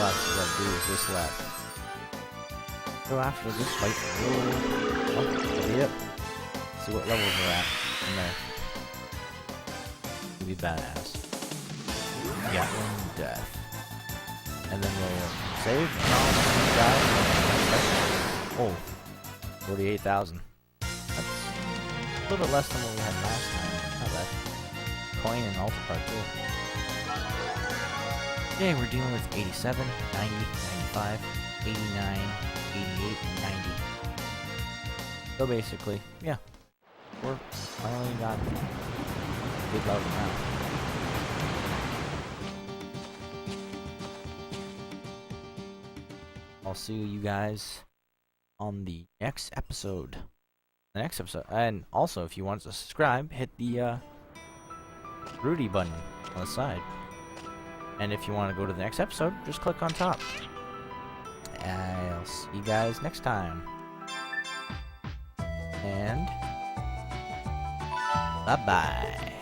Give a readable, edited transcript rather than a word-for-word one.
else you gotta do is this lap. So after this fight, that'll be it. See what levels we're at in there. It'll be badass. Gatling Death. And then we'll save and all die. Oh, 48,000. That's a little bit less than what we had last time. Not bad. Coin and altar part too. Today we're dealing with 87, 90, 95, 89, 88, and 90. So basically, yeah. We're finally got good level now. I'll see you guys on the next episode. And also, if you want to subscribe, hit the Rudy button on the side. And if you want to go to the next episode, just click on top. I'll see you guys next time. And bye-bye.